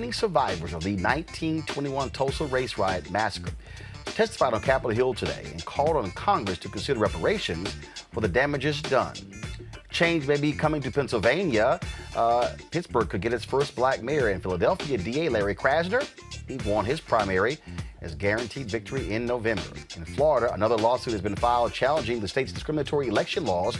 living survivors of the 1921 Tulsa race riot massacre testified on Capitol Hill today and called on Congress to consider reparations for the damages done. Change may be coming to Pennsylvania. Pittsburgh could get its first black mayor, and Philadelphia DA Larry Krasner, he won his primary as guaranteed victory in November. In Florida, another lawsuit has been filed challenging the state's discriminatory election laws.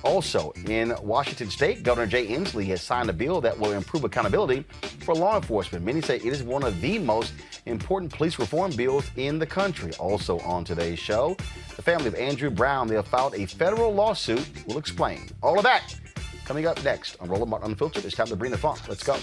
Also, in Washington State, Governor Inslee has signed a bill that will improve accountability for law enforcement. Many say it is one of the most important police reform bills in the country. Also on today's show, the family of Andrew Brown, they have filed a federal lawsuit. We'll explain all of that coming up next on Roland Martin Unfiltered. It's time to bring the funk. Let's go.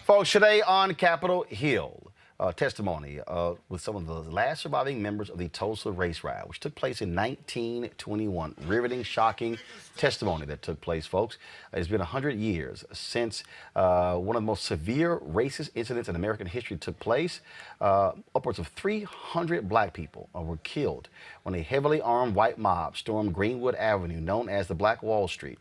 Folks, today on Capitol Hill, testimony with some of the last surviving members of the Tulsa race riot, which took place in 1921. Riveting, shocking testimony that took place, folks. It's been 100 years since one of the most severe racist incidents in American history took place. Upwards of 300 black people were killed when a heavily armed white mob stormed Greenwood Avenue, known as the Black Wall Street,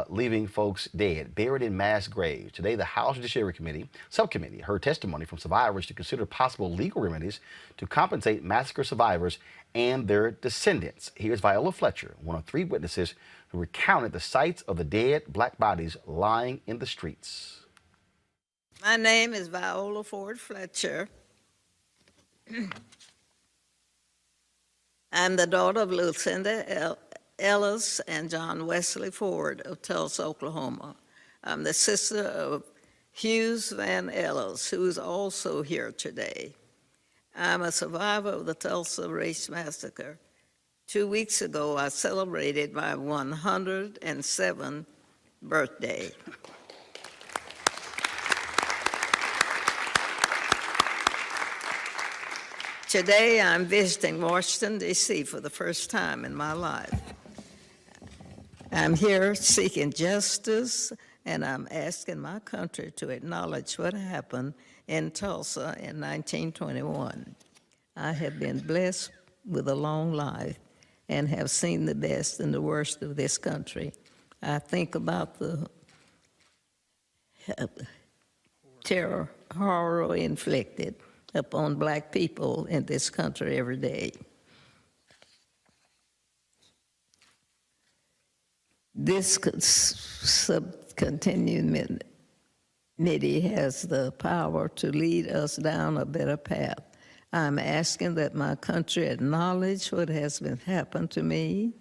leaving folks dead, buried in mass graves. Today, the House Judiciary Committee subcommittee heard testimony from survivors to consider possible legal remedies to compensate massacre survivors and their descendants. Here's Viola Fletcher, one of 3 witnesses who recounted the sights of the dead black bodies lying in the streets. My name is Viola Ford Fletcher. I'm the daughter of Lucinda Ellis and John Wesley Ford of Tulsa, Oklahoma. I'm the sister of Hughes Van Ellis, who is also here today. I'm a survivor of the Tulsa Race Massacre. 2 weeks ago, I celebrated my 107th birthday. Today, I'm visiting Washington, D.C. for the first time in my life. I'm here seeking justice, and I'm asking my country to acknowledge what happened in Tulsa in 1921. I have been blessed with a long life and have seen the best and the worst of this country. I think about the terror, horror inflicted upon black people in this country every day. This subcontinue committee has the power to lead us down a better path. I'm asking that my country acknowledge what has been happened to me,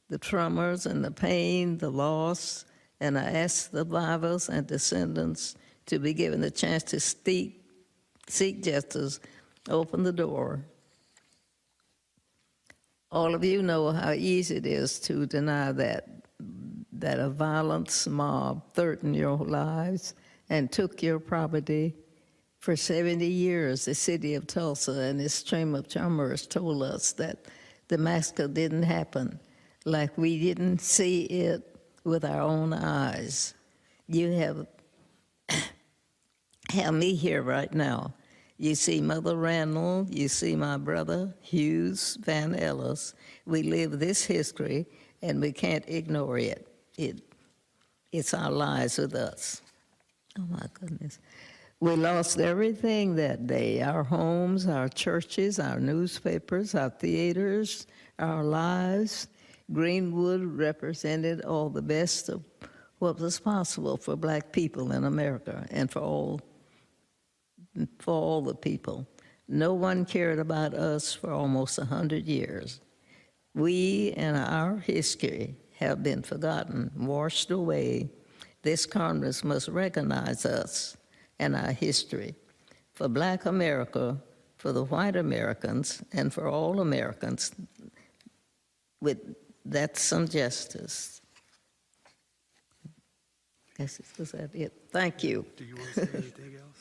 the traumas and the pain, the loss, and I ask the survivors and descendants to be given the chance to seek justice, open the door. All of you know how easy it is to deny that a violent mob threatened your lives and took your property. For 70 years, the city of Tulsa and its stream of commerce told us that the massacre didn't happen, like we didn't see it with our own eyes. You have me here right now. You see Mother Randall, you see my brother Hughes Van Ellis. We live this history and we can't ignore it. It's our lives with us. Oh my goodness. We lost everything that day, our homes, our churches, our newspapers, our theaters, our lives. Greenwood represented all the best of what was possible for black people in America and for all the people. No one cared about us for almost 100 years. We and our history have been forgotten, washed away. This Congress must recognize us and our history. For Black America, for the white Americans, and for all Americans, that's some justice. Was that it? Thank you. Do you want to say anything else?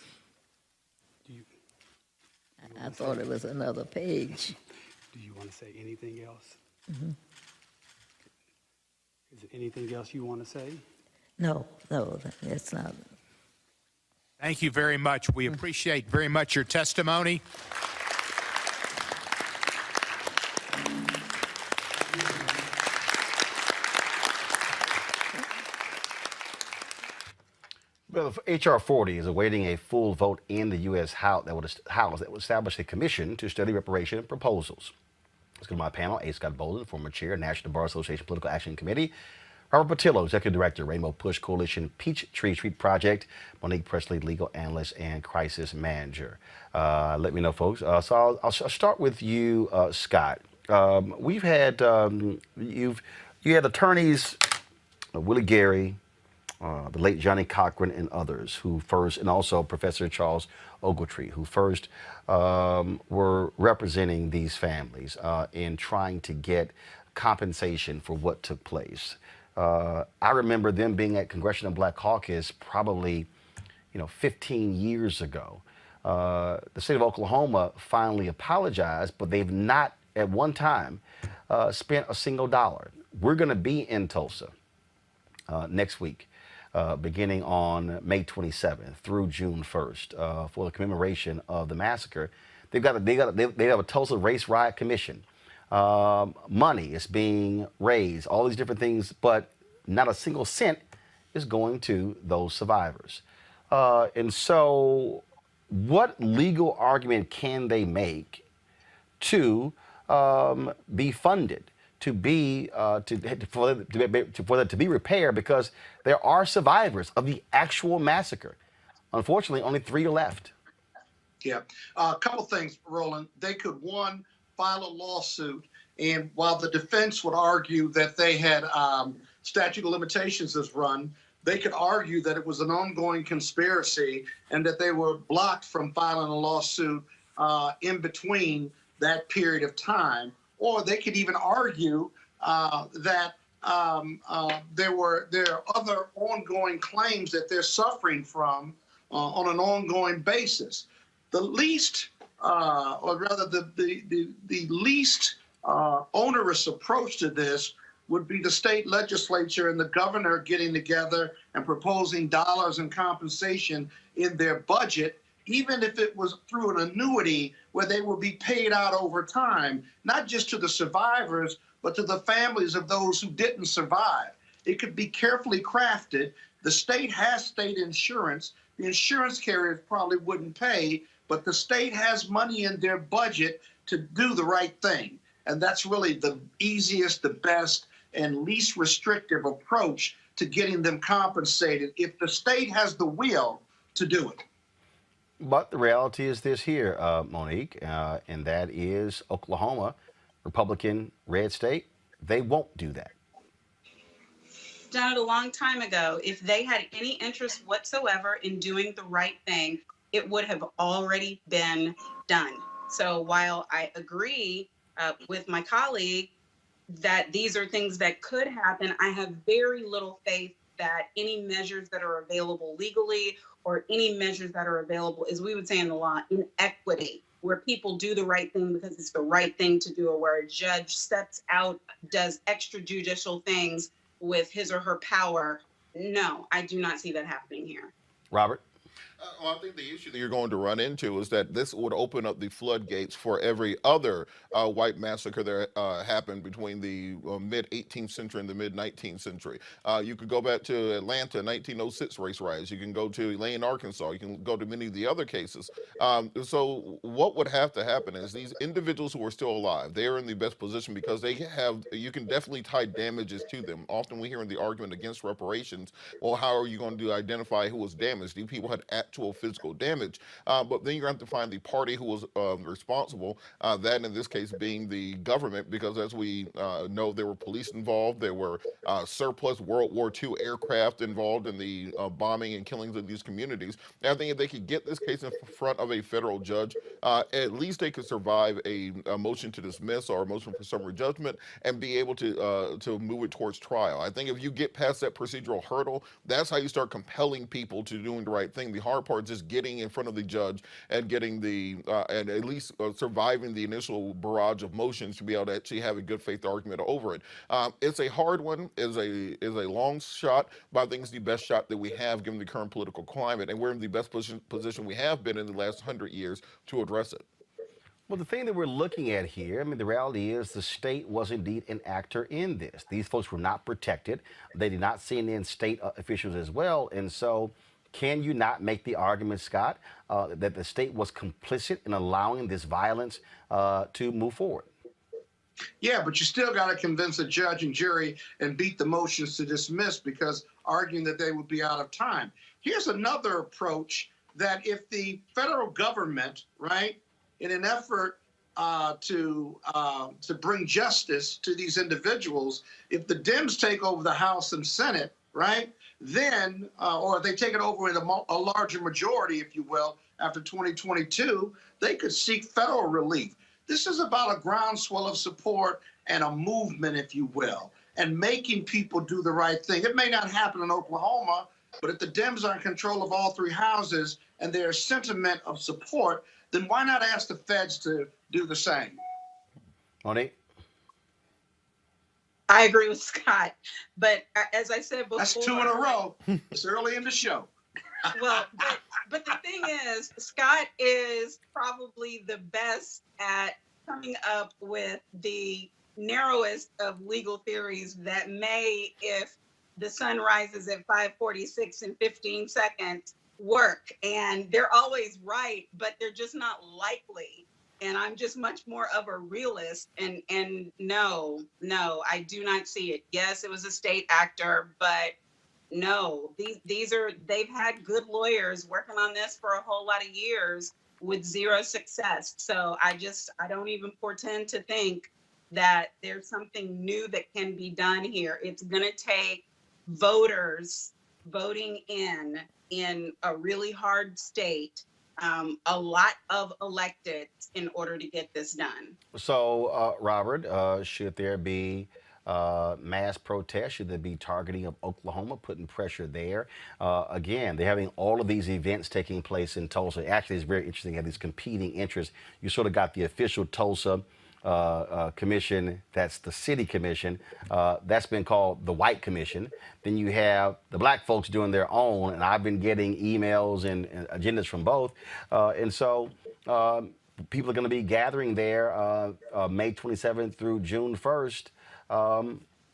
I thought it was another page. Do you want to say anything else? Mm-hmm. Is there anything else you want to say? No, it's not. Thank you very much. We appreciate very much your testimony. Well, H.R. 40 is awaiting a full vote in the U.S. House that would establish a commission to study reparation proposals. Let's go to my panel. A. Scott Bolden, former chair, National Bar Association Political Action Committee. Robert Patillo, Executive Director, Rainbow Push Coalition Peachtree Street Project. Monique Presley, Legal Analyst and Crisis Manager. Let me know, folks. So I'll start with you, Scott. We've had, you had attorneys, Willie Gary, the late Johnny Cochran and others who first, and also Professor Charles Ogletree, who first were representing these families in trying to get compensation for what took place. I remember them being at Congressional Black Caucus probably, 15 years ago. The state of Oklahoma finally apologized, but they've not at one time spent a single dollar. We're going to be in Tulsa next week. Beginning on May 27th through June 1st for the commemoration of the massacre. They have a Tulsa Race Riot Commission. Money is being raised, all these different things, but not a single cent is going to those survivors. And so what legal argument can they make to be funded? For that to be repaired, because there are survivors of the actual massacre. Unfortunately, only 3 are left. Yeah, a couple things, Roland. They could, one, file a lawsuit, and while the defense would argue that they had statute of limitations is run, they could argue that it was an ongoing conspiracy and that they were blocked from filing a lawsuit in between that period of time. Or they could even argue that there are other ongoing claims that they're suffering from on an ongoing basis. The least, or rather the least onerous approach to this would be the state legislature and the governor getting together and proposing dollars in compensation in their budget, even if it was through an annuity where they will be paid out over time, not just to the survivors, but to the families of those who didn't survive. It could be carefully crafted. The state has state insurance. The insurance carriers probably wouldn't pay, but the state has money in their budget to do the right thing. And that's really the easiest, the best, and least restrictive approach to getting them compensated if the state has the will to do it. But the reality is this here, Monique, and that is Oklahoma, Republican red state, they won't do that. Done it a long time ago. If they had any interest whatsoever in doing the right thing, it would have already been done. So while I agree with my colleague that these are things that could happen, I have very little faith that any measures that are available legally or any measures that are available, as we would say in the law, in equity, where people do the right thing because it's the right thing to do, or where a judge steps out, does extrajudicial things with his or her power. No, I do not see that happening here. Robert? Well, I think the issue that you're going to run into is that this would open up the floodgates for every other white massacre that happened between the mid-18th century and the mid-19th century. You could go back to Atlanta, 1906 race riots. You can go to Elaine, Arkansas. You can go to many of the other cases. So what would have to happen is these individuals who are still alive, they are in the best position because they have, you can definitely tie damages to them. Often we hear in the argument against reparations, well, how are you going to identify who was damaged? These people had actual physical damage. But then you're going to have to find the party who was responsible, that in this case being the government, because as we know, there were police involved, there were surplus World War II aircraft involved in the bombing and killings of these communities. And I think if they could get this case in front of a federal judge, at least they could survive a motion to dismiss or a motion for summary judgment and be able to move it towards trial. I think if you get past that procedural hurdle, that's how you start compelling people to doing the right thing. The hard part is just getting in front of the judge and getting the and at least surviving the initial barrage of motions to be able to actually have a good faith argument over it. It's a hard one, is a long shot, but I think it's the best shot that we have given the current political climate, and we're in the best position we have been in the last 100 years to address it. Well, the thing that we're looking at here, I mean, the reality is the state was indeed an actor in this. These folks were not protected. They did not send in state officials as well. And so can you not make the argument, Scott, that the state was complicit in allowing this violence to move forward? Yeah, but you still got to convince a judge and jury and beat the motions to dismiss, because arguing that they would be out of time. Here's another approach, that if the federal government, right, in an effort to bring justice to these individuals, if the Dems take over the House and Senate, right, then, or they take it over with a larger majority, if you will, after 2022, they could seek federal relief. This is about a groundswell of support and a movement, if you will, and making people do the right thing. It may not happen in Oklahoma, but if the Dems are in control of all three houses and there's sentiment of support, then why not ask the feds to do the same? Monique? I agree with Scott, but as I said before, That's two in a row. It's early in the show. Well, but the thing is, Scott is probably the best at coming up with the narrowest of legal theories that may, if the sun rises at 5:46 and 15 seconds, work. And they're always right, but they're just not likely. And I'm just much more of a realist. And no, I do not see it. Yes, it was a state actor, but no, they've had good lawyers working on this for a whole lot of years with zero success. So I don't even pretend to think that there's something new that can be done here. It's going to take voters voting in a really hard state, a lot of electeds in order to get this done. So, Robert, should there be mass protests? Should there be targeting of Oklahoma, putting pressure there? Again, they're having all of these events taking place in Tulsa. Actually, it's very interesting. You have these competing interests. You sort of got the official Tulsa commission, that's the city commission, that's been called the white commission. Then you have the black folks doing their own, and I've been getting emails and agendas from both. And so people are going to be gathering there May 27th through June 1st.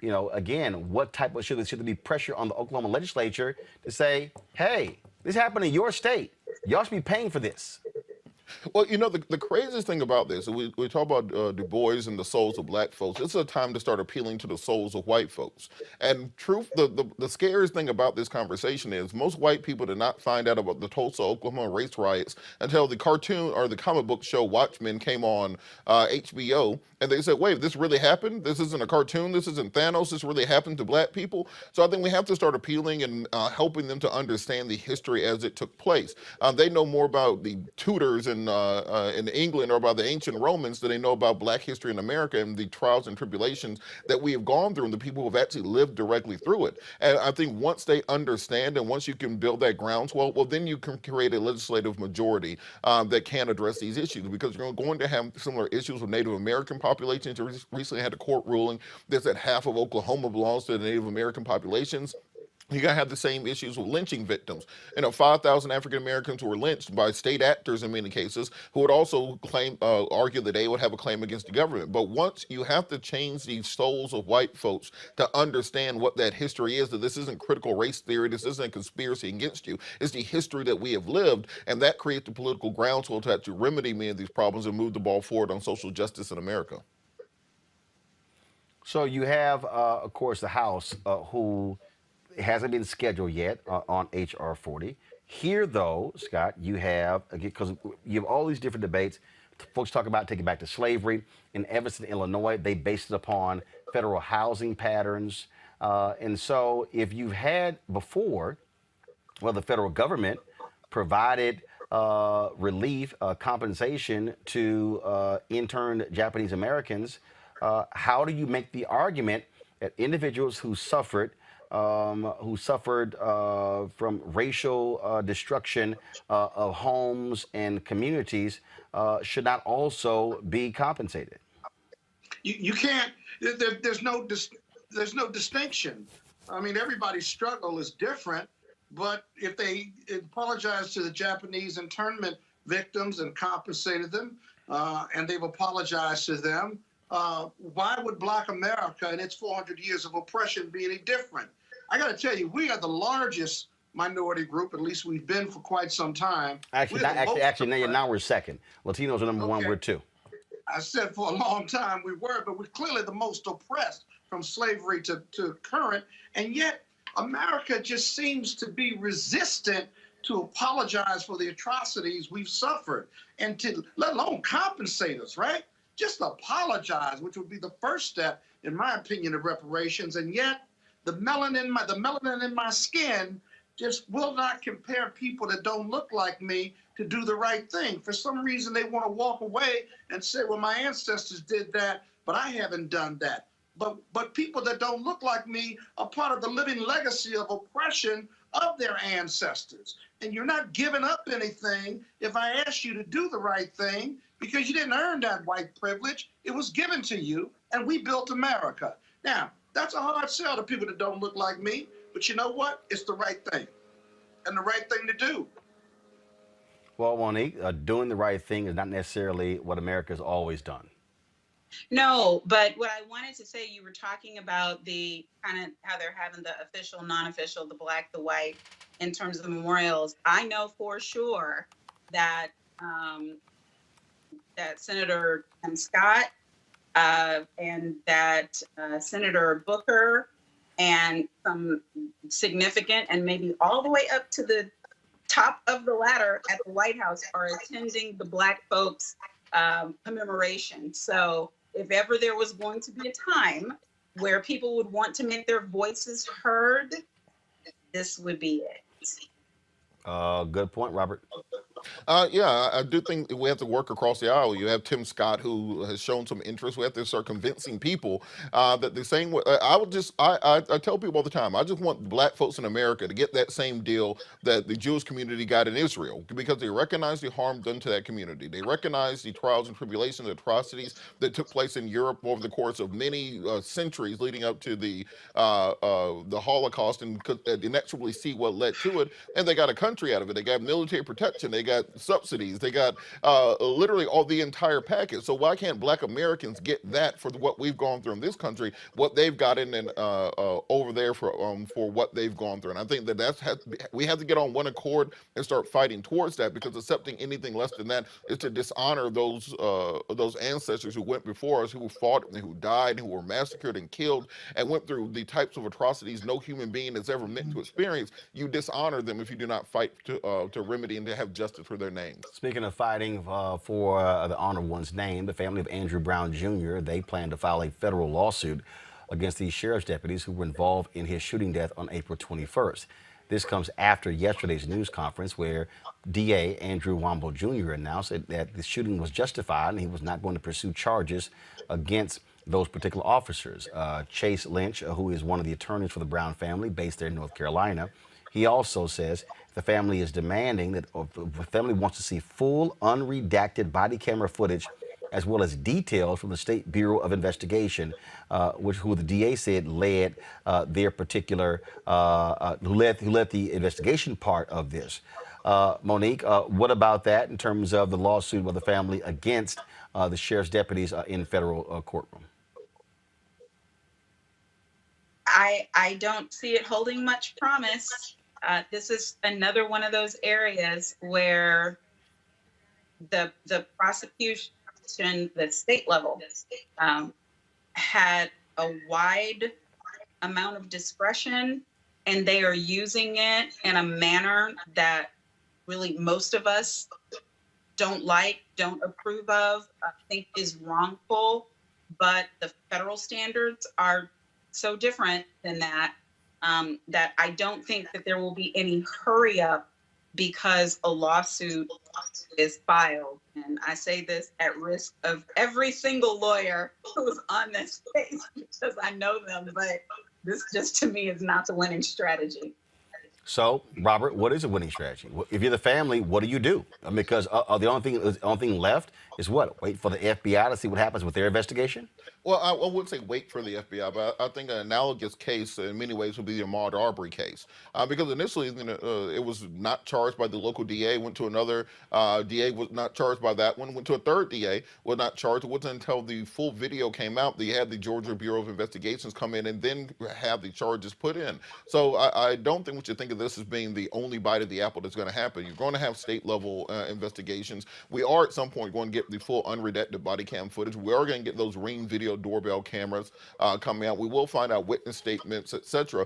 You know, again, what type of, should there be pressure on the Oklahoma legislature to say, hey, this happened in your state. Y'all should be paying for this. Well, you know, the craziest thing about this, we talk about Du Bois and the souls of black folks. It's a time to start appealing to the souls of white folks. And truth, the scariest thing about this conversation is most white people did not find out about the Tulsa, Oklahoma race riots until the cartoon or the comic book show Watchmen came on HBO. And they said, wait, this really happened? This isn't a cartoon. This isn't Thanos. This really happened to black people. So I think we have to start appealing and helping them to understand the history as it took place. They know more about the Tudors in England or about the ancient Romans than they know about black history in America and the trials and tribulations that we have gone through and the people who have actually lived directly through it. And I think once they understand and once you can build that groundswell, well, then you can create a legislative majority that can address these issues, because you're going to have similar issues with Native American populations. Recently had a court ruling that said half of Oklahoma belongs to the Native American populations. You're going to have the same issues with lynching victims. 5,000 African Americans who were lynched by state actors in many cases, who would also argue that they would have a claim against the government. But once you have to change the souls of white folks to understand what that history is, that this isn't critical race theory, this isn't a conspiracy against you, it's the history that we have lived, and that creates the political groundswell to actually remedy many of these problems and move the ball forward on social justice in America. So you have, of course, the House, who hasn't been scheduled yet on H.R. 40. Here, though, Scott, you have, because you have all these different debates. Folks talk about taking back to slavery. In Evanston, Illinois, they based it upon federal housing patterns. And so if you've had before, well, the federal government provided relief, compensation to interned Japanese Americans. How do you make the argument that individuals who suffered from racial destruction of homes and communities should not also be compensated? You can't. There's no distinction. I mean, everybody's struggle is different. But if they apologize to the Japanese internment victims and compensated them, and they've apologized to them, why would Black America and its 400 years of oppression be any different? I got to tell you, we are the largest minority group. At least we've been for quite some time. Actually, now we're second. Latinos are number one. We're two. I said for a long time we were, but we're clearly the most oppressed from slavery to current, and yet America just seems to be resistant to apologize for the atrocities we've suffered and to let alone compensate us, right? Just apologize, which would be the first step, in my opinion, of reparations. And yet the melanin in my skin just will not compare people that don't look like me to do the right thing. For some reason, they want to walk away and say, well, my ancestors did that, but I haven't done that. But people that don't look like me are part of the living legacy of oppression of their ancestors. And you're not giving up anything if I ask you to do the right thing, because you didn't earn that white privilege. It was given to you, and we built America. Now, that's a hard sell to people that don't look like me, but you know what? It's the right thing and the right thing to do. Well, Monique, doing the right thing is not necessarily what America's always done. No, but what I wanted to say, you were talking about the kind of how they're having the official, non-official, the black, the white, in terms of the memorials. I know for sure that that Senator Tim Scott and that Senator Booker and some significant, and maybe all the way up to the top of the ladder at the White House, are attending the Black folks commemoration. So if ever there was going to be a time where people would want to make their voices heard, this would be it. Good point, Robert. Yeah, I do think we have to work across the aisle. You have Tim Scott, who has shown some interest. We have to start convincing people that the same way. I tell people all the time, I just want Black folks in America to get that same deal that the Jewish community got in Israel, because they recognize the harm done to that community. They recognize the trials and tribulations, the atrocities that took place in Europe over the course of many centuries leading up to the Holocaust, and inexorably see what led to it. And they got a country out of it. They got military protection. They got subsidies. They got literally all the entire package. So why can't Black Americans get that for what we've gone through in this country, what they've gotten in over there for what they've gone through? And I think that we have to get on one accord and start fighting towards that, because accepting anything less than that is to dishonor those ancestors who went before us, who fought and who died, who were massacred and killed, and went through the types of atrocities no human being has ever meant to experience. You dishonor them if you do not fight to remedy and to have justice for their names. Speaking of fighting for the honor of one's name, the family of Andrew Brown Jr., they plan to file a federal lawsuit against these sheriff's deputies who were involved in his shooting death on April 21st. This comes after yesterday's news conference where DA Andrew Womble Jr. announced that the shooting was justified and he was not going to pursue charges against those particular officers. Chase Lynch, who is one of the attorneys for the Brown family based there in North Carolina, he also says the family is demanding that the family wants to see full unredacted body camera footage, as well as details from the State Bureau of Investigation, who the DA said led their particular, who led the investigation part of this. Monique, what about that in terms of the lawsuit of the family against the sheriff's deputies in federal courtroom? I don't see it holding much promise. This is another one of those areas where the prosecution, the state level, had a wide amount of discretion and they are using it in a manner that really most of us don't like, don't approve of, I think is wrongful. But the federal standards are so different than that, that I don't think that there will be any hurry up because a lawsuit is filed. And I say this at risk of every single lawyer who's on this case because I know them, but this just to me is not the winning strategy. So, Robert, what is a winning strategy? If you're the family, what do you do? Because the only thing left is what? Wait for the FBI to see what happens with their investigation? Well, I wouldn't say wait for the FBI, but I think an analogous case in many ways would be the Ahmaud Arbery case. Because initially, it was not charged by the local DA, went to another DA, was not charged by that one, went to a third DA, was not charged. It wasn't until the full video came out that you had the Georgia Bureau of Investigations come in and then have the charges put in. So I don't think we should think of this as being the only bite of the apple that's going to happen. You're going to have state level investigations. We are at some point going to get the full unredacted body cam footage. We are going to get those Ring video doorbell cameras coming out. We will find out witness statements, etc.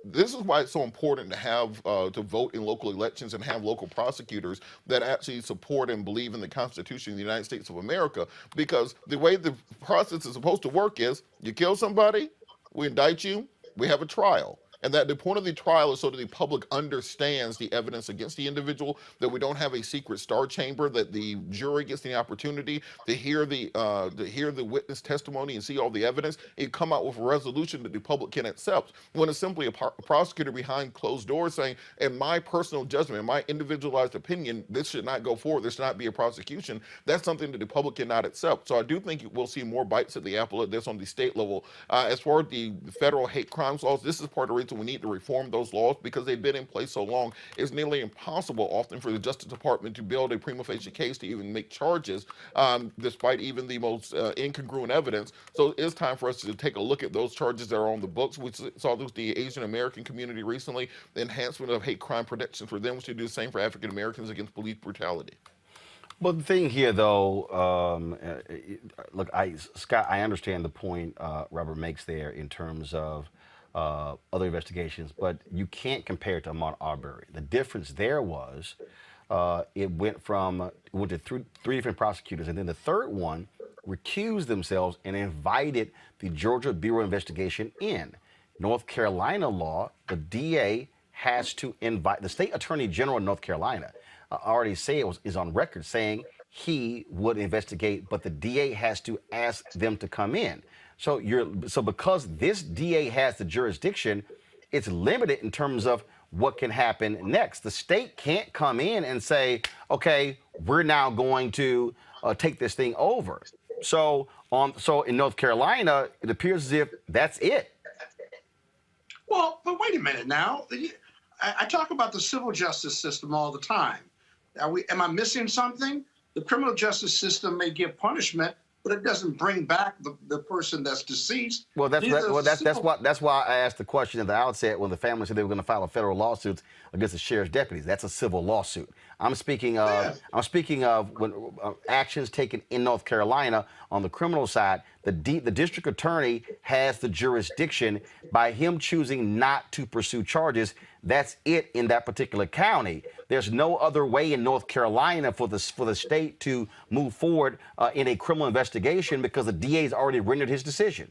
This is why it's so important to have to vote in local elections and have local prosecutors that actually support and believe in the Constitution of the United States of America. Because the way the process is supposed to work is you kill somebody, we indict you, we have a trial. And that the point of the trial is so that the public understands the evidence against the individual, that we don't have a secret star chamber, that the jury gets the opportunity to hear the witness testimony and see all the evidence, and come out with a resolution that the public can accept. When it's simply a prosecutor behind closed doors saying, in my personal judgment, in my individualized opinion, this should not go forward, there should not be a prosecution, that's something that the public cannot accept. So I do think we'll see more bites at the apple at this on the state level. As far as the federal hate crimes laws, this is part of the reason we need to reform those laws, because they've been in place so long. It's nearly impossible often for the Justice Department to build a prima facie case to even make charges, despite even the most incongruent evidence. So it's time for us to take a look at those charges that are on the books. We saw this with the Asian American community recently, the enhancement of hate crime protection for them. We should do the same for African Americans against police brutality. Well, the thing here, though, look, Scott, I understand the point Robert makes there in terms of other investigations, but you can't compare it to Ahmaud Arbery. The difference there was it went to three different prosecutors, and then the third one recused themselves and invited the Georgia Bureau of Investigation in. North Carolina law, the DA has to invite the state attorney general of North Carolina. Already is on record saying he would investigate, but the DA has to ask them to come in. So because this DA has the jurisdiction, it's limited in terms of what can happen next. The state can't come in and say, okay, we're now going to take this thing over. So in North Carolina, it appears as if that's it. Well, but wait a minute now. I talk about the civil justice system all the time. Am I missing something? The criminal justice system may give punishment, but it doesn't bring back the person that's deceased. Well, that's why I asked the question at the outset when the family said they were going to file a federal lawsuit against the sheriff's deputies. That's a civil lawsuit. I'm speaking of when actions taken in North Carolina on the criminal side. The district attorney has the jurisdiction by him choosing not to pursue charges. That's it in that particular county. There's no other way in North Carolina for the state to move forward in a criminal investigation because the DA's already rendered his decision.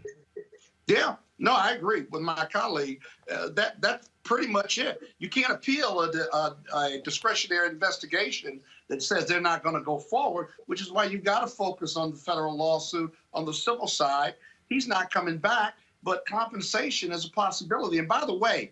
Yeah, no, I agree with my colleague. That's pretty much it. You can't appeal a discretionary investigation that says they're not going to go forward, which is why you've got to focus on the federal lawsuit on the civil side. He's not coming back, but compensation is a possibility. And by the way,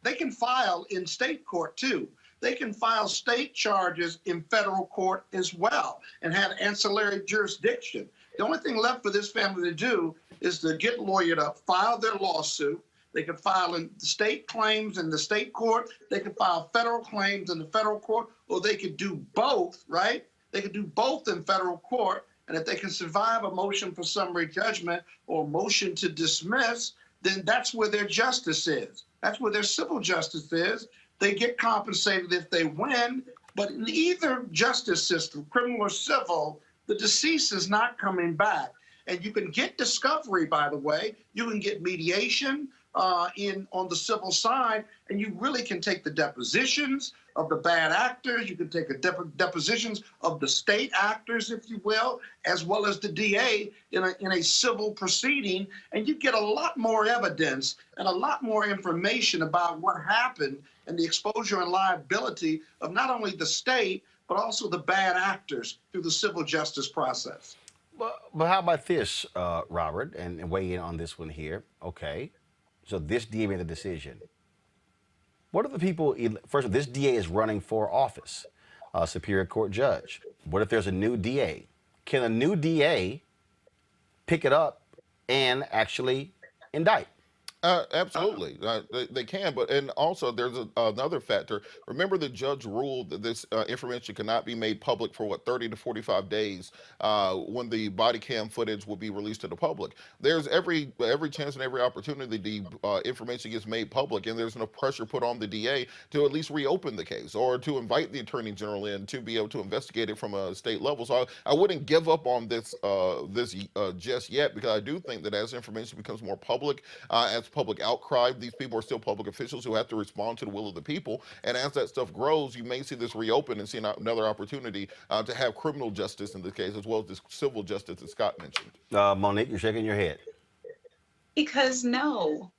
they can file in state court too. They can file state charges in federal court as well and have ancillary jurisdiction. The only thing left for this family to do is to get lawyered up, file their lawsuit. They can file in the state claims in the state court. They can file federal claims in the federal court, or they could do both, right? They could do both in federal court. And if they can survive a motion for summary judgment or motion to dismiss, then that's where their justice is. That's where their civil justice is. They get compensated if they win. But in either justice system, criminal or civil, the deceased is not coming back. And you can get discovery, by the way. You can get mediation. on the civil side, and you really can take the depositions of the bad actors. You can take depositions of the state actors, if you will, as well as the DA in a civil proceeding, and you get a lot more evidence and a lot more information about what happened and the exposure and liability of not only the state, but also the bad actors through the civil justice process. But how about this, Robert, and weigh in on this one here? Okay, so this DA made a decision. What are the people? First of all, this DA is running for office, Superior Court judge. What if there's a new DA? Can a new DA pick it up and actually indict? Absolutely, they can, and also there's another factor. Remember, the judge ruled that this information cannot be made public for 30 to 45 days when the body cam footage will be released to the public. There's every chance and every opportunity the information gets made public, and there's enough pressure put on the DA to at least reopen the case or to invite the Attorney General in to be able to investigate it from a state level. So I wouldn't give up on this just yet, because I do think that as information becomes more public, as public outcry, these people are still public officials who have to respond to the will of the people, and as that stuff grows, you may see this reopen and see another opportunity to have criminal justice in this case, as well as this civil justice that Scott mentioned. Monique, you're shaking your head. Because no,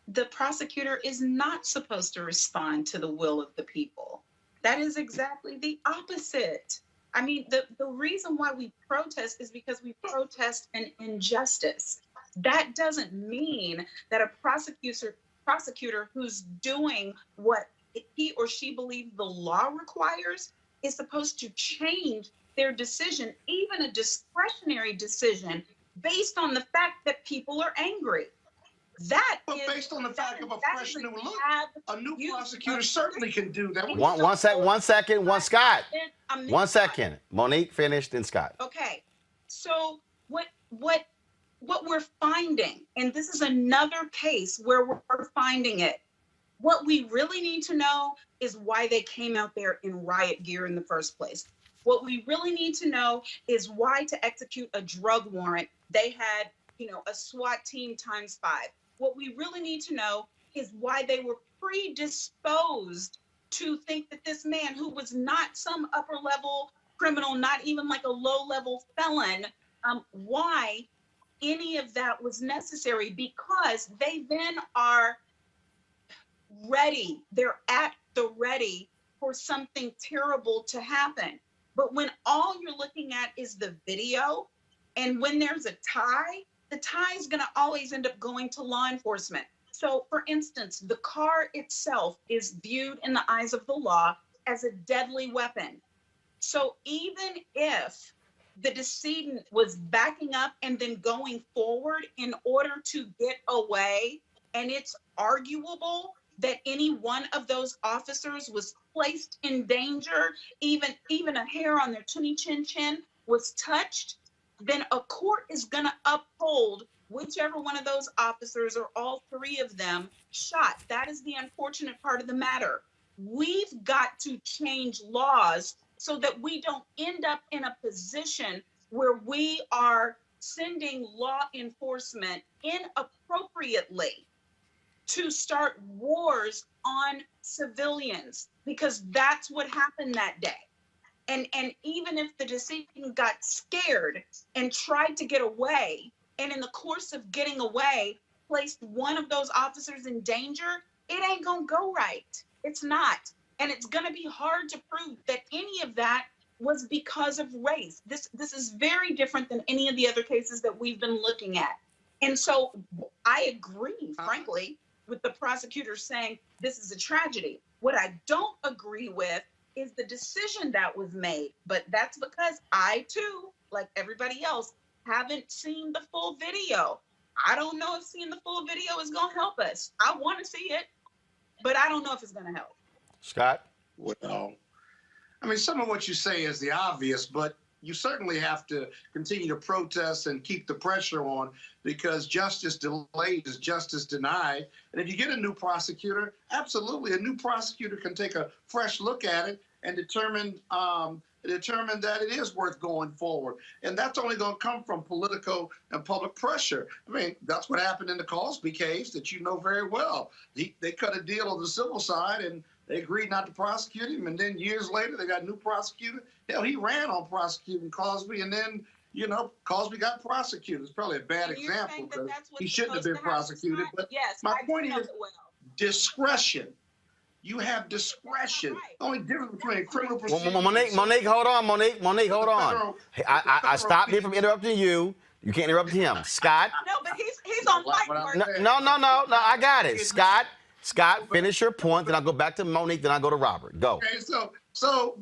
the prosecutor is not supposed to respond to the will of the people. That is exactly the opposite. I mean, the reason why we protest is because we protest an injustice. That doesn't mean that a prosecutor who's doing what he or she believes the law requires is supposed to change their decision, even a discretionary decision, based on the fact that people are angry. But based on the fact of a fresh new look, a new prosecutor certainly can do that. One second, Scott. One second. Monique finished, then Scott. Okay, so what we're finding, and this is another case where we're finding it, what we really need to know is why they came out there in riot gear in the first place. What we really need to know is why, to execute a drug warrant, they had, a SWAT team ×5. What we really need to know is why they were predisposed to think that this man, who was not some upper level criminal, not even like a low level felon, why any of that was necessary, because they then are ready. They're at the ready for something terrible to happen. But when all you're looking at is the video, and when there's a tie, the tie is going to always end up going to law enforcement. So, for instance, the car itself is viewed in the eyes of the law as a deadly weapon. So even if the decedent was backing up and then going forward in order to get away, and it's arguable that any one of those officers was placed in danger, even a hair on their chin was touched, then a court is going to uphold whichever one of those officers, or all three of them, shot. That is the unfortunate part of the matter. We've got to change laws so that we don't end up in a position where we are sending law enforcement inappropriately to start wars on civilians, because that's what happened that day. And even if the decedent got scared and tried to get away, and in the course of getting away, placed one of those officers in danger, it ain't gonna go right. It's not. And it's gonna be hard to prove that any of that was because of race. This is very different than any of the other cases that we've been looking at. And so I agree, frankly, with the prosecutor saying this is a tragedy. What I don't agree with is the decision that was made. But that's because I, too, like everybody else, haven't seen the full video. I don't know if seeing the full video is going to help us. I want to see it, but I don't know if it's going to help. Scott? Well, I mean, some of what you say is the obvious, but you certainly have to continue to protest and keep the pressure on, because justice delayed is justice denied. And if you get a new prosecutor, absolutely, a new prosecutor can take a fresh look at it and determine that it is worth going forward. And that's only going to come from political and public pressure. I mean, that's what happened in the Cosby case that you know very well. They cut a deal on the civil side and they agreed not to prosecute him. And then years later, they got a new prosecutor. Hell, he ran on prosecuting Cosby, and then, you know, Cosby got prosecuted. It's probably a bad example because he shouldn't have been prosecuted. But yes, my point is discretion. You have discretion. Right. The only difference between a criminal proceeding. Monique, hold on. Monique, hold on. Hey, I stopped me from interrupting you. You can't interrupt him. Scott. No, but he's on mic. No, I got it. Scott, finish your point, then I'll go back to Monique, then I'll go to Robert. Go. Okay, so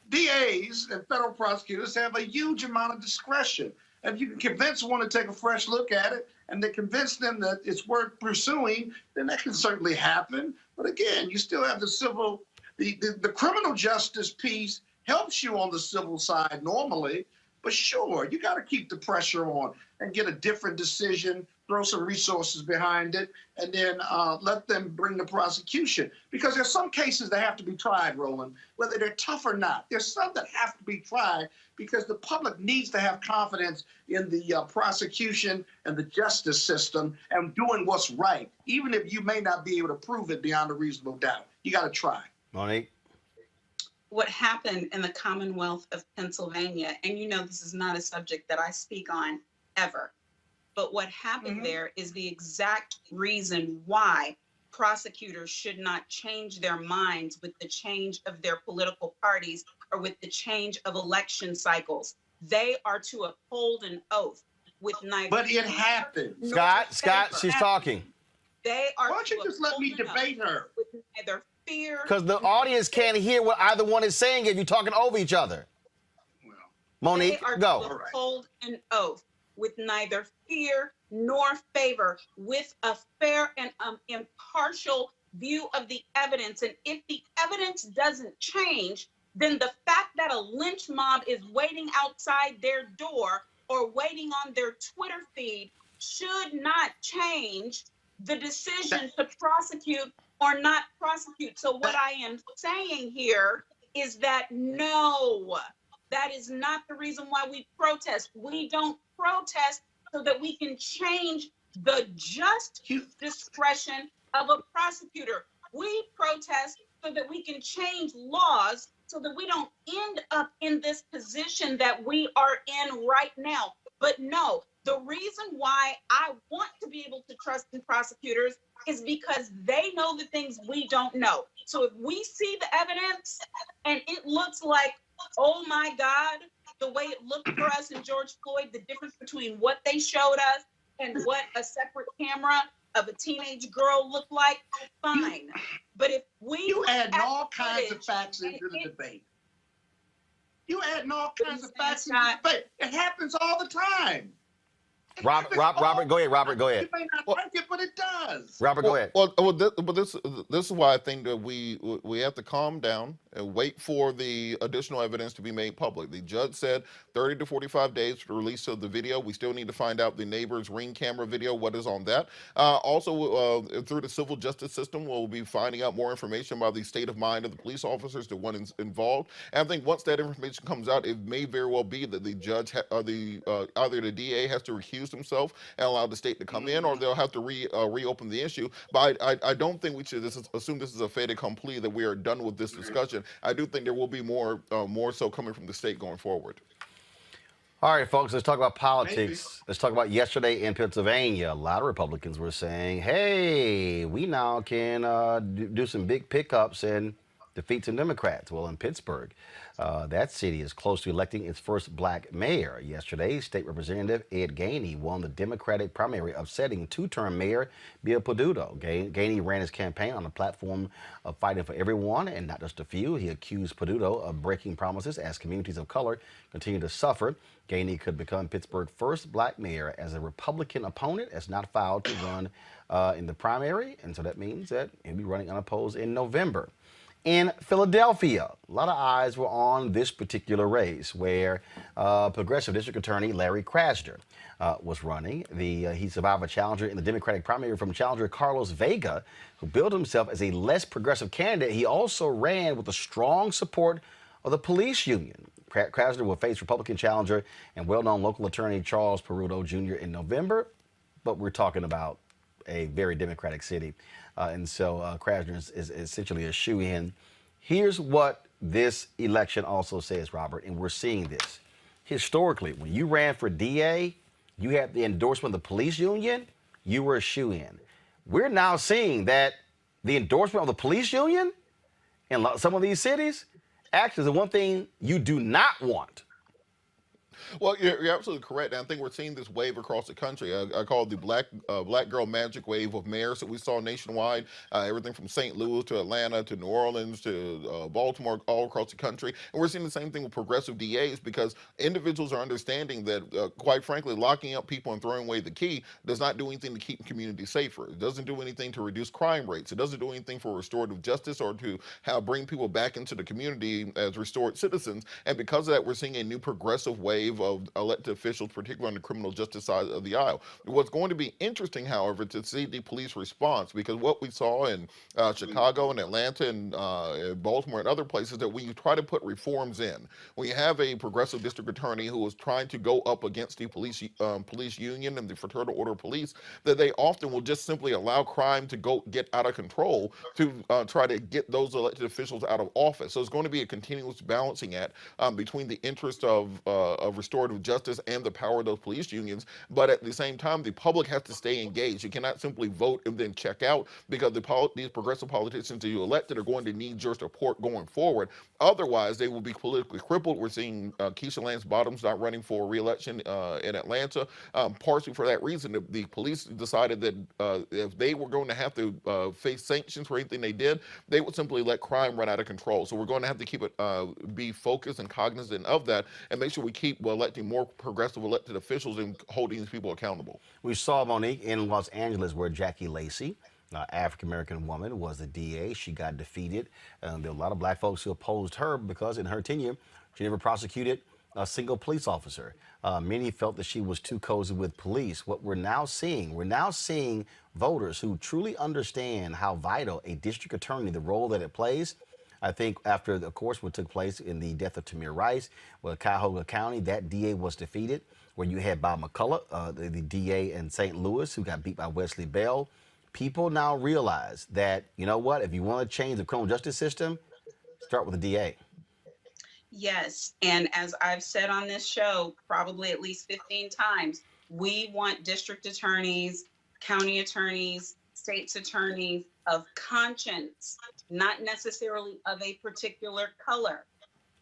DAs and federal prosecutors have a huge amount of discretion. And if you can convince one to take a fresh look at it, and they convince them that it's worth pursuing, then that can certainly happen. But again, you still have the criminal justice piece helps you on the civil side normally, but sure, you got to keep the pressure on and get a different decision, throw some resources behind it, and then let them bring the prosecution. Because there's some cases that have to be tried, Roland, whether they're tough or not. There's some that have to be tried because the public needs to have confidence in the prosecution and the justice system and doing what's right, even if you may not be able to prove it beyond a reasonable doubt. You got to try. Monique? What happened in the Commonwealth of Pennsylvania, and you know this is not a subject that I speak on ever, but what happened there is the exact reason why prosecutors should not change their minds with the change of their political parties or with the change of election cycles. They are to uphold an oath with neither. But it happened. Scott, she's talking. They are. Why don't you just let me debate her? With neither fear. Because the audience can't hear what either one is saying if you're talking over each other. Well, Monique, they are go. to uphold an oath with neither fear nor favor, with a fair and impartial view of the evidence. And if the evidence doesn't change, then the fact that a lynch mob is waiting outside their door or waiting on their Twitter feed should not change the decision to prosecute or not prosecute. So what I am saying here is that no, that is not the reason why we protest. We don't protest so that we can change the just discretion of a prosecutor. We protest so that we can change laws so that we don't end up in this position that we are in right now. But no, the reason why I want to be able to trust in prosecutors is because they know the things we don't know. So if we see the evidence and it looks like, oh my God, the way it looked for us in George Floyd, the difference between what they showed us and what a separate camera of a teenage girl looked like, fine. But if you add all kinds of facts into the debate. You add all kinds of facts into the debate. It happens all the time. Robert, go ahead. Robert, go ahead. You may not like it, but it does. Robert, go ahead. This is why I think that we have to calm down and wait for the additional evidence to be made public. The judge said 30 to 45 days for the release of the video. We still need to find out the neighbor's Ring camera video, what is on that. Also, through the civil justice system, we'll be finding out more information about the state of mind of the police officers, the ones involved. And I think once that information comes out, it may very well be that the judge, either the DA has to recuse himself and allow the state to come in, or they'll have to reopen the issue. But I don't think we should assume this is a fait accompli, that we are done with this discussion. I do think there will be more so coming from the state going forward. All right, folks, let's talk about politics. Maybe. Let's talk about yesterday in Pennsylvania. A lot of Republicans were saying, hey, we now can do some big pickups and defeat some Democrats. Well, in Pittsburgh, that city is close to electing its first black mayor. Yesterday, State Representative Ed Gainey won the Democratic primary, upsetting two-term Mayor Bill Peduto. Gainey ran his campaign on a platform of fighting for everyone and not just a few. He accused Peduto of breaking promises as communities of color continue to suffer. Gainey could become Pittsburgh's first black mayor, as a Republican opponent has not filed to run in the primary, and so that means that he'll be running unopposed in November. In Philadelphia, a lot of eyes were on this particular race where Progressive District Attorney Larry Krasner was running. He survived a challenger in the Democratic primary from challenger Carlos Vega, who billed himself as a less progressive candidate. He also ran with the strong support of the police union. Krasner will face Republican challenger and well-known local attorney Charles Peruto Jr. in November, but we're talking about a very Democratic city. And so Krasner is essentially a shoe-in. Here's what this election also says, Robert, and we're seeing this. Historically, when you ran for DA, you had the endorsement of the police union, you were a shoe-in. We're now seeing that the endorsement of the police union in some of these cities actually is the one thing you do not want. Well, you're absolutely correct. And I think we're seeing this wave across the country. I call it the black girl magic wave of mayors that we saw nationwide. Everything from St. Louis to Atlanta to New Orleans to Baltimore, all across the country. And we're seeing the same thing with progressive DAs because individuals are understanding that, quite frankly, locking up people and throwing away the key does not do anything to keep communities safer. It doesn't do anything to reduce crime rates. It doesn't do anything for restorative justice or to bring people back into the community as restored citizens. And because of that, we're seeing a new progressive wave of elected officials, particularly on the criminal justice side of the aisle. What's going to be interesting, however, to see the police response, because what we saw in Chicago and Atlanta and Baltimore and other places, that when you try to put reforms in, when you have a progressive district attorney who is trying to go up against the police union and the fraternal order of police, that they often will just simply allow crime to get out of control to try to get those elected officials out of office. So it's going to be a continuous balancing act between the interest of restorative justice and the power of those police unions. But at the same time, the public has to stay engaged. You cannot simply vote and then check out, because these progressive politicians that you elected are going to need your support going forward. Otherwise, they will be politically crippled. We're seeing Keisha Lance Bottoms not running for re-election in Atlanta. Partially for that reason, the police decided that if they were going to have to face sanctions for anything they did, they would simply let crime run out of control. So we're going to have to keep it, be focused and cognizant of that, and make sure we keep electing more progressive elected officials and holding these people accountable. We saw, Monique, in Los Angeles where Jackie Lacey, African-American woman, was the DA. She got defeated. There were a lot of black folks who opposed her because in her tenure, she never prosecuted a single police officer. Many felt that she was too cozy with police. What we're now seeing voters who truly understand how vital a district attorney, the role that it plays. I think after, of course, what took place in the death of Tamir Rice, Cuyahoga County, that DA was defeated, where you had Bob McCullough, the DA in St. Louis, who got beat by Wesley Bell. People now realize that, you know what, if you want to change the criminal justice system, start with the DA. Yes, and as I've said on this show, probably at least 15 times, we want district attorneys, county attorneys, state's attorneys of conscience, not necessarily of a particular color.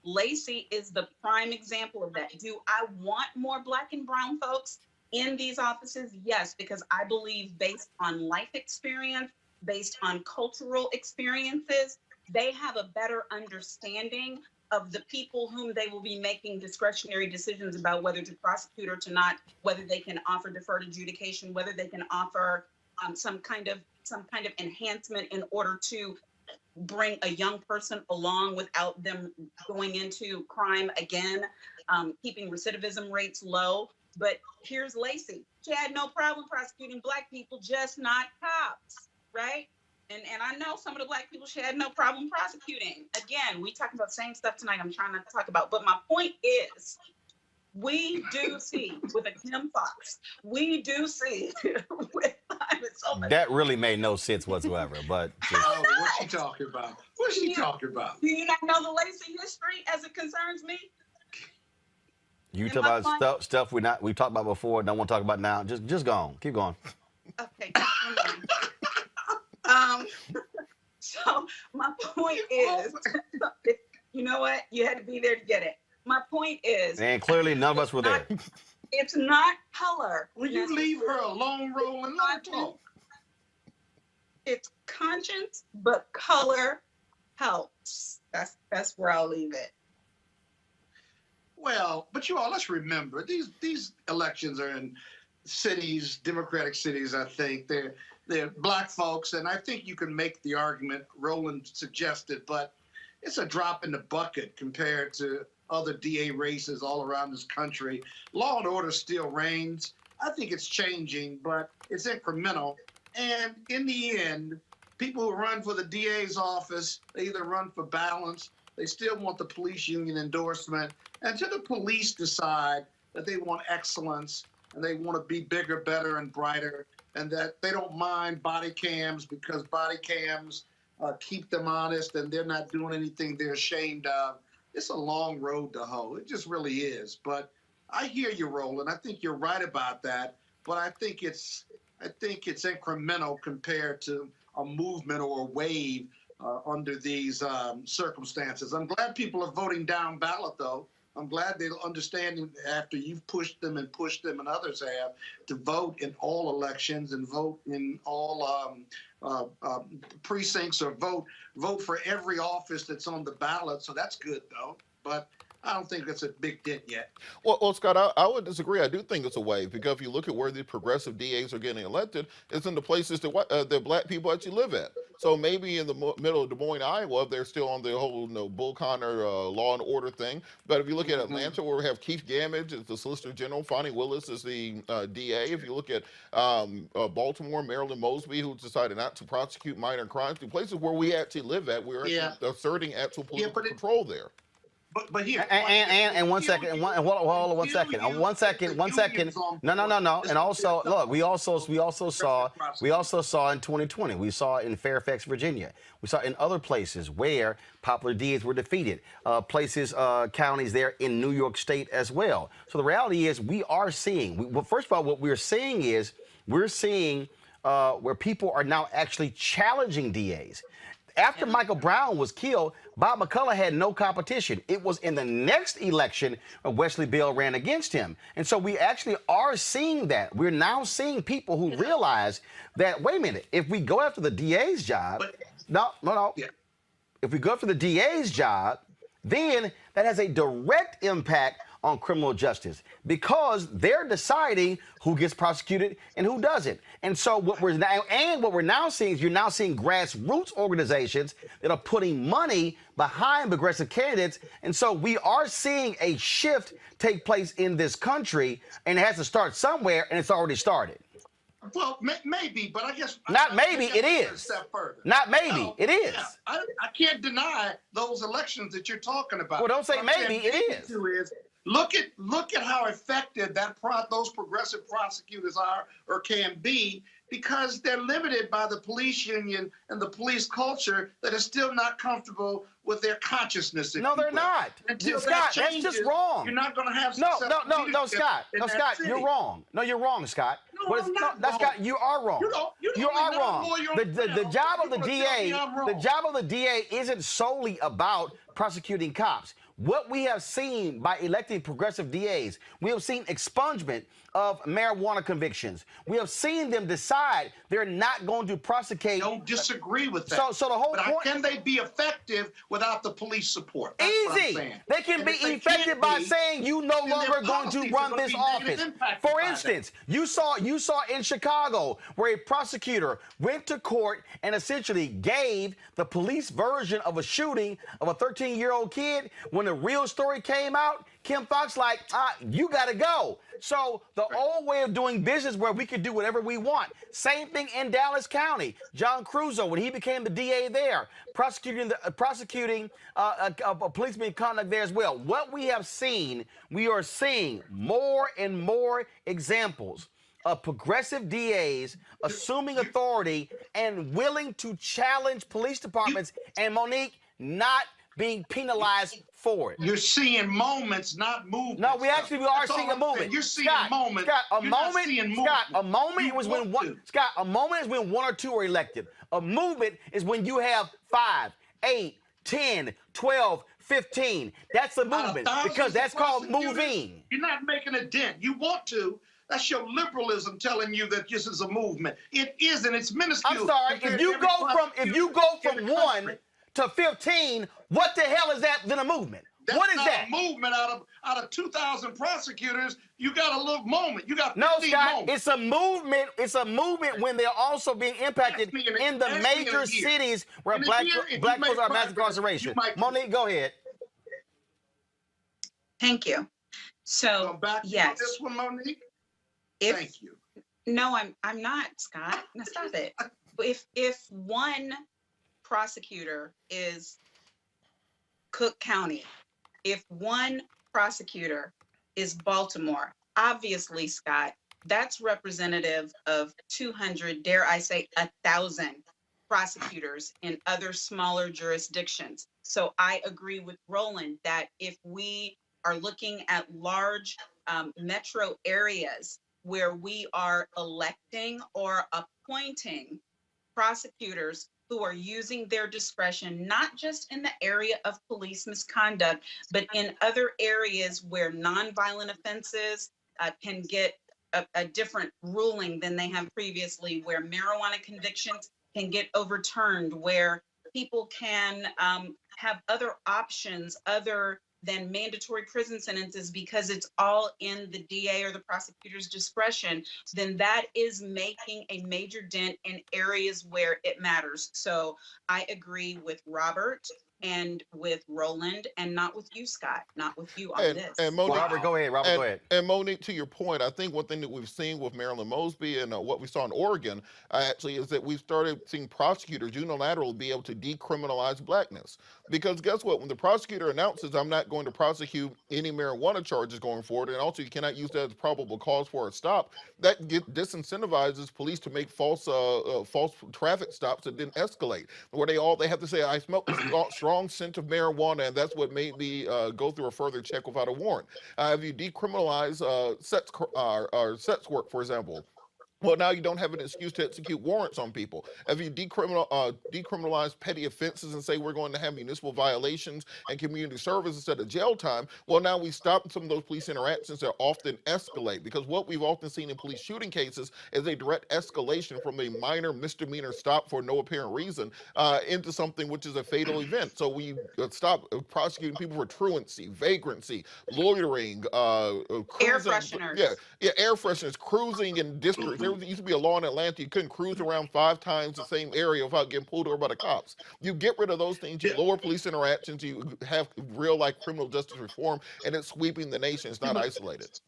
Lacey is the prime example of that. Do I want more black and brown folks in these offices? Yes, because I believe based on life experience, based on cultural experiences, they have a better understanding of the people whom they will be making discretionary decisions about whether to prosecute or to not, whether they can offer deferred adjudication, whether they can offer some kind of enhancement in order to bring a young person along without them going into crime again, keeping recidivism rates low. But here's Lacey. She had no problem prosecuting black people, just not cops, right? And I know some of the black people she had no problem prosecuting. Again, we talking about the same stuff tonight I'm trying not to talk about. But my point is, we do see with a Kim Fox, we do see with that really made no sense whatsoever. But oh, what's she talking about? What's she talking about? Do you not know the Lacey history as it concerns me? You talk about stuff we talked about before, don't want to talk about now. Just go on. Keep going. Okay. So my point is, you know what? You had to be there to get it. My point is, and clearly none of us were there. It's not color. Will you leave her alone, Roland? Let her talk. It's conscience, but color helps. That's where I'll leave it. Well, but you all, let's remember, these elections are in cities, Democratic cities, I think. they're black folks, and I think you can make the argument Roland suggested, but it's a drop in the bucket compared to other DA races all around this country. Law and order still reigns. I think it's changing, but it's incremental. And in the end, people who run for the DA's office, they either run for balance, they still want the police union endorsement, until the police decide that they want excellence and they want to be bigger, better, and brighter, and that they don't mind body cams because body cams keep them honest and they're not doing anything they're ashamed of. It's a long road to hoe. It just really is. But I hear you, Roland. I think you're right about that. But I think it's incremental compared to a movement or a wave under these circumstances. I'm glad people are voting down ballot, though. I'm glad they're understanding after you've pushed them and others have to vote in all elections and vote in all precincts or vote for every office that's on the ballot. So that's good, though. But I don't think it's a big dent yet. Well, Scott, I would disagree. I do think it's a wave because if you look at where the progressive DAs are getting elected, it's in the places that black people actually live at. So maybe in the middle of Des Moines, Iowa, they're still on the whole Bull Connor law and order thing. But if you look at Atlanta, where we have Keith Gamage as the Solicitor General, Fonnie Willis is the DA. If you look at Baltimore, Marilyn Mosby, who decided not to prosecute minor crimes, the places where we actually live at, we're actually asserting actual political control there. But here, and one second. No. And also, look, we also saw in 2020. We saw in Fairfax, Virginia. We saw in other places where popular DAs were defeated. Counties there in New York State as well. So the reality is, we are seeing. Well, first of all, what we're seeing is where people are now actually challenging DAs. After Michael Brown was killed, Bob McCullough had no competition. It was in the next election when Wesley Bell ran against him. And so we actually are seeing that. We're now seeing people who realize that, wait a minute, if we go after the DA's job, if we go after the DA's job, then that has a direct impact on criminal justice because they're deciding who gets prosecuted and who doesn't. And so what we're now seeing is you're now seeing grassroots organizations that are putting money behind progressive candidates. And so we are seeing a shift take place in this country, and it has to start somewhere, and it's already started. Well, maybe, but I guess it is. A step further. It is. Yeah, I can't deny those elections that you're talking about. Well, don't say maybe, it is. Look at how effective those progressive prosecutors are or can be, because they're limited by the police union and the police culture that is still not comfortable with their consciousness. No, they're not. Until Scott, that changes, that's just wrong. You're not going to have No, Scott. No, Scott, you're wrong. No, you're wrong, Scott. No, I'm not wrong. Scott, you are wrong. You are wrong. The job of the DA isn't solely about prosecuting cops. What we have seen by electing progressive DAs, we have seen expungement of marijuana convictions. We have seen them decide they're not going to prosecute. Don't disagree with that. So the whole point. Can they be effective without the police support? That's easy. What I'm saying. They can be effective by saying you no longer going to run this office. For instance, you saw in Chicago where a prosecutor went to court and essentially gave the police version of a shooting of a 13-year-old kid. When the real story came out, Kim Foxx you got to go. So the old way of doing business where we could do whatever we want. Same thing in Dallas County. John Cruzo, when he became the DA there, prosecuting a policeman conduct there as well. What we have seen, we are seeing more and more examples of progressive DAs assuming authority and willing to challenge police departments, and Monique, not being penalized for it. You're seeing moments, not movements. No, we are seeing a movement. You're seeing moments. Scott, a moment is when one or two are elected. A movement is when you have 5, 8, 10, 12, 15. That's a movement because that's called moving. You're not making a dent. You want to. That's your liberalism telling you that this is a movement. It isn't. It's minuscule. I'm sorry. If you go from 1 to 15, what the hell is that than a movement? That's What is not that? a movement out of 2,000 prosecutors. You got a little moment. You got 15 No, Scott, moments. it's a movement. It's a movement when they're also being impacted in the major cities where black folks are mass incarceration. Monique, go ahead. Thank you. So, back yes. this one, Monique. If, Thank you. No, I'm not, Scott. No, stop it. If one prosecutor is Cook County, if one prosecutor is Baltimore, obviously, Scott, that's representative of 200, dare I say, 1,000 prosecutors in other smaller jurisdictions. So I agree with Roland that if we are looking at large metro areas where we are electing or appointing prosecutors who are using their discretion, not just in the area of police misconduct, but in other areas where nonviolent offenses can get a different ruling than they have previously, where marijuana convictions can get overturned, where people can have other options other than mandatory prison sentences because it's all in the DA or the prosecutor's discretion, then that is making a major dent in areas where it matters. So I agree with Robert and with Roland, and not with you, Scott, not with you on this. And Monique, Robert, go ahead. Robert, go ahead. And Monique, to your point, I think one thing that we've seen with Marilyn Mosby and what we saw in Oregon actually is that we've started seeing prosecutors unilaterally be able to decriminalize blackness. Because guess what? When the prosecutor announces, I'm not going to prosecute any marijuana charges going forward, and also you cannot use that as probable cause for a stop, that disincentivizes police to make false traffic stops that didn't escalate, where they have to say, I smelled a strong scent of marijuana, and that's what made me go through a further check without a warrant. If you decriminalize sex work, for example, well, now you don't have an excuse to execute warrants on people. If you decriminalize petty offenses and say we're going to have municipal violations and community service instead of jail time, well, now we stop some of those police interactions that often escalate. Because what we've often seen in police shooting cases is a direct escalation from a minor misdemeanor stop for no apparent reason into something which is a fatal event. So we stop prosecuting people for truancy, vagrancy, loitering, cruising, air fresheners. Yeah, air fresheners, cruising in districts. There used to be a law in Atlanta, you couldn't cruise around 5 times the same area without getting pulled over by the cops. You get rid of those things, you lower police interactions, you have real life criminal justice reform, and it's sweeping the nation. It's not isolated.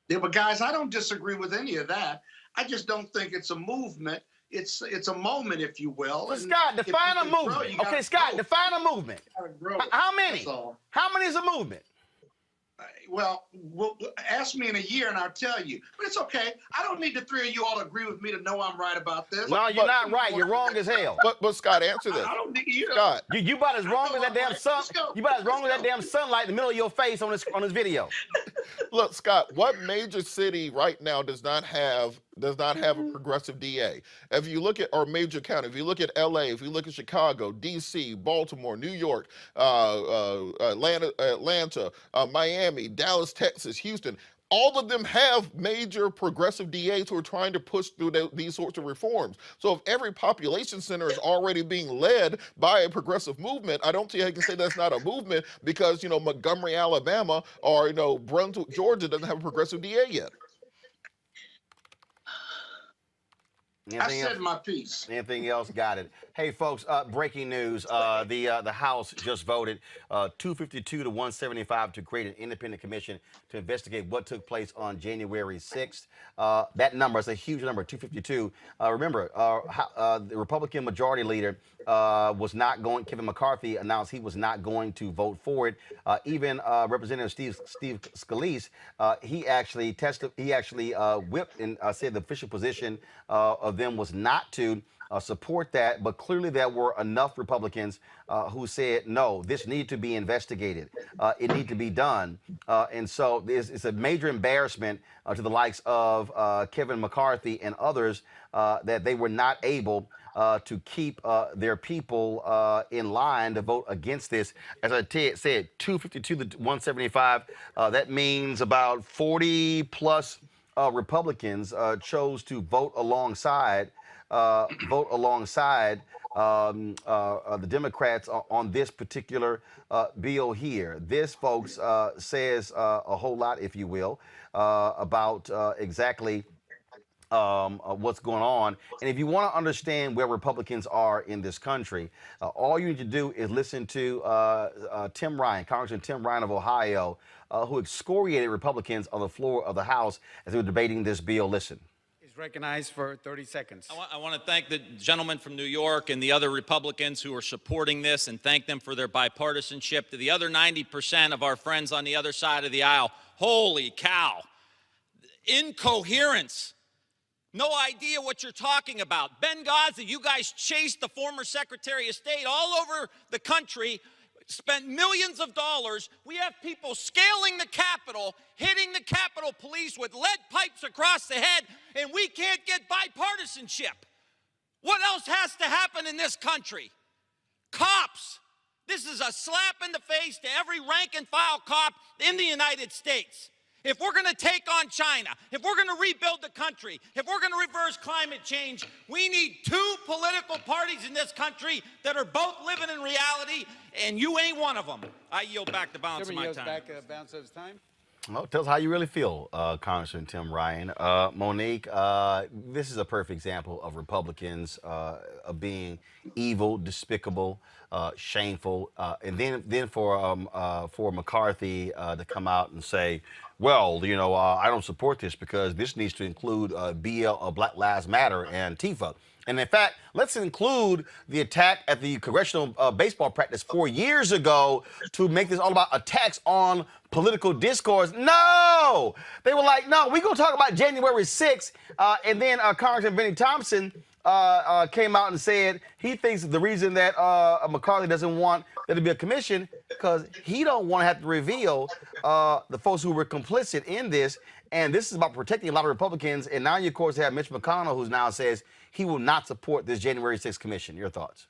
Yeah, but guys, I don't disagree with any of that. I just don't think it's a movement. It's a moment, if you will. So Scott, define a movement. Okay, Scott, define a movement. How many? How many is a movement? Well, ask me in a year and I'll tell you. But it's okay. I don't need the 3 of you all to agree with me to know I'm right about this. No, you're not right. You're wrong as hell. But Scott, answer this. I don't need you. Scott, You about as wrong as that damn sun. You about as wrong as that damn sunlight in the middle of your face on this video. look, Scott, what major city right now does not have a progressive DA? If you look at our major county, if you look at LA, if you look at Chicago, DC, Baltimore, New York, Atlanta, Miami, Dallas, Texas, Houston, all of them have major progressive DAs who are trying to push through these sorts of reforms. So if every population center is already being led by a progressive movement, I don't see how you can say that's not a movement because, Montgomery, Alabama, or, Brunswick, Georgia doesn't have a progressive DA yet. Anything I said else? my piece. Anything else? Got it. Hey, folks, breaking news. The House just voted 252 to 175 to create an independent commission to investigate what took place on January 6th. That number is a huge number, 252. Remember, the Republican Majority Leader Kevin McCarthy announced he was not going to vote for it. Even Representative Steve Scalise, he actually whipped and said the official position of them was not to support that, but clearly there were enough Republicans who said, no, this needs to be investigated. It needs to be done. And so it's a major embarrassment to the likes of Kevin McCarthy and others that they were not able to keep their people in line to vote against this. As I said, 252 to 175, that means about 40 plus Republicans chose to vote alongside the Democrats on this particular bill here. This, folks, says a whole lot, if you will, about exactly what's going on. And if you want to understand where Republicans are in this country, all you need to do is listen to Tim Ryan, Congressman Tim Ryan of Ohio, who excoriated Republicans on the floor of the House as they were debating this bill. Listen. Is recognized for 30 seconds. I want to thank the gentleman from New York and the other Republicans who are supporting this and thank them for their bipartisanship. To the other 90% of our friends on the other side of the aisle, holy cow, incoherence. No idea what you're talking about. Benghazi, you guys chased the former Secretary of State all over the country, spent millions of dollars. We have people scaling the Capitol, hitting the Capitol Police with lead pipes across the head, and we can't get bipartisanship. What else has to happen in this country? Cops. This is a slap in the face to every rank and file cop in the United States. If we're going to take on China, if we're going to rebuild the country, if we're going to reverse climate change, we need two political parties in this country that are both living in reality, and you ain't one of them. I yield back the balance of my time. Balance of his time. Well, tell us how you really feel, Congressman Tim Ryan. Monique, this is a perfect example of Republicans of being evil, despicable, shameful, and then for McCarthy to come out and say, well, you know, I don't support this because this needs to include Black Lives Matter and Antifa. And in fact, let's include the attack at the congressional baseball practice 4 years ago to make this all about attacks on political discourse. No! They were like, no, we're going to talk about January 6th. And then Congressman Benny Thompson came out and said he thinks the reason that McCarthy doesn't want there to be a commission because he don't want to have to reveal the folks who were complicit in this. And this is about protecting a lot of Republicans. And now you, of course, have Mitch McConnell, who now says he will not support this January 6th commission. Your thoughts?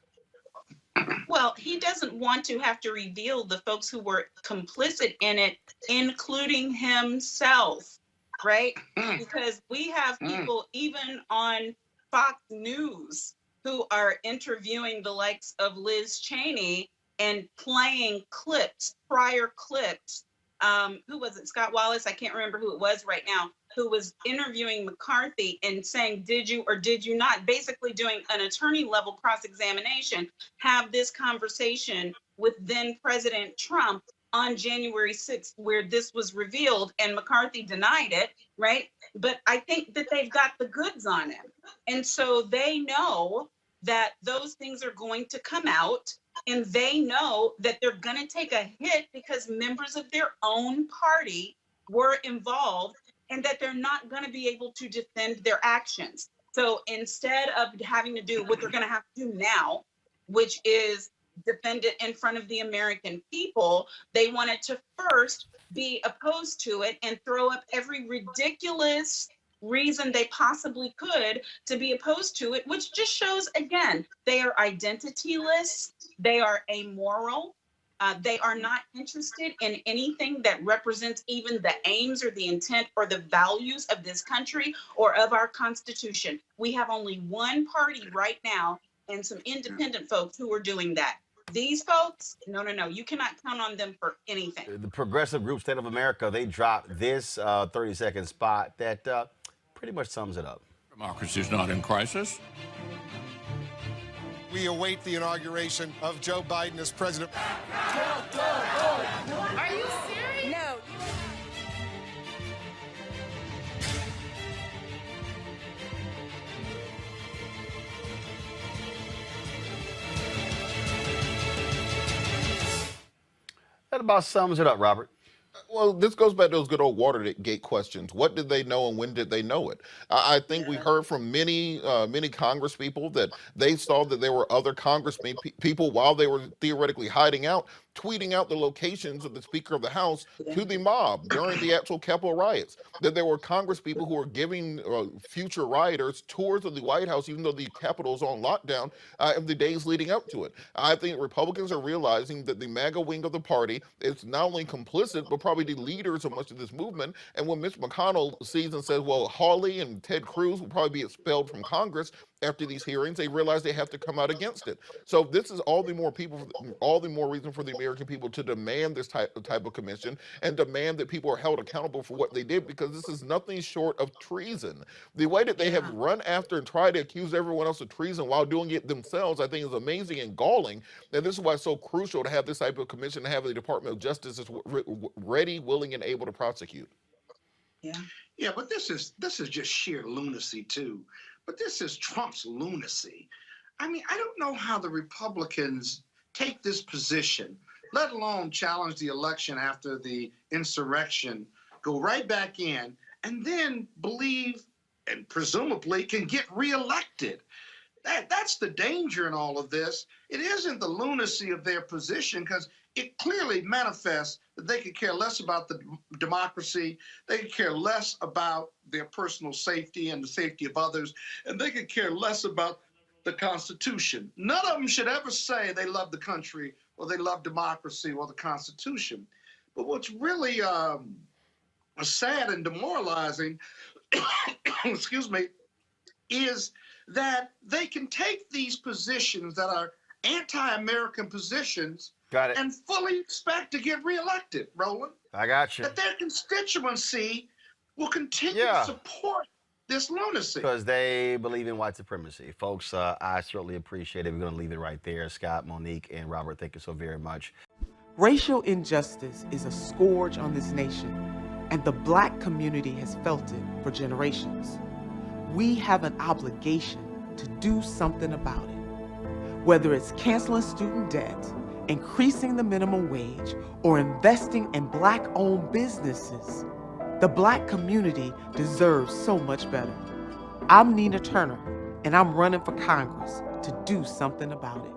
Well, he doesn't want to have to reveal the folks who were complicit in it, including himself, right? Because we have people even on Fox News who are interviewing the likes of Liz Cheney and playing clips, prior clips. Who was it? Scott Wallace? I can't remember who it was right now, who was interviewing McCarthy and saying, did you or did you not, basically doing an attorney level cross-examination, have this conversation with then President Trump on January 6th, where this was revealed, and McCarthy denied it, right? But I think that they've got the goods on him. And so they know that those things are going to come out, and they know that they're going to take a hit because members of their own party were involved, and that they're not going to be able to defend their actions. So instead of having to do what they're going to have to do now, which is defend it in front of the American people, they wanted to first be opposed to it and throw up every ridiculous reason they possibly could to be opposed to it, which just shows, again, they are identityless, they are amoral, they are not interested in anything that represents even the aims or the intent or the values of this country or of our Constitution. We have only one party right now and some independent folks who are doing that. These folks, no, you cannot count on them for anything. The progressive group State of America, they dropped this 30-second spot that pretty much sums it up. Democracy is not in crisis. We await the inauguration of Joe Biden as president. Are you serious? No. That about sums it up, Robert. Well, this goes back to those good old Watergate questions. What did they know and when did they know it? I think we heard from many Congress people that they saw that there were other Congress people while they were theoretically hiding out, tweeting out the locations of the Speaker of the House to the mob during the actual Capitol riots, that there were Congress people who were giving future rioters tours of the White House, even though the Capitol is on lockdown, in the days leading up to it. I think Republicans are realizing that the MAGA wing of the party is not only complicit, but probably the leaders of much of this movement. And when Mitch McConnell sees and says, well, Hawley and Ted Cruz will probably be expelled from Congress, after these hearings, they realize they have to come out against it. So this is all the more reason for the American people to demand this type of commission and demand that people are held accountable for what they did, because this is nothing short of treason. The way that they have run after and tried to accuse everyone else of treason while doing it themselves, I think is amazing and galling. And this is why it's so crucial to have this type of commission, to have the Department of Justice is ready, willing, and able to prosecute. Yeah, but this is just sheer lunacy too. But this is Trump's lunacy. I mean, I don't know how the Republicans take this position, let alone challenge the election after the insurrection, go right back in, and then believe and presumably can get reelected. That's the danger in all of this. It isn't the lunacy of their position, because it clearly manifests that they could care less about the democracy, they could care less about their personal safety and the safety of others, and they could care less about the Constitution. None of them should ever say they love the country or they love democracy or the Constitution. But what's really sad and demoralizing, excuse me, is that they can take these positions that are anti-American positions and fully expect to get reelected, Roland. I got you. That their constituency will continue to support this lunacy. Because they believe in white supremacy. Folks, I certainly appreciate it. We're going to leave it right there. Scott, Monique, and Robert, thank you so very much. Racial injustice is a scourge on this nation, and the Black community has felt it for generations. We have an obligation to do something about it. Whether it's canceling student debt, increasing the minimum wage, or investing in Black-owned businesses, the Black community deserves so much better. I'm Nina Turner, and I'm running for Congress to do something about it.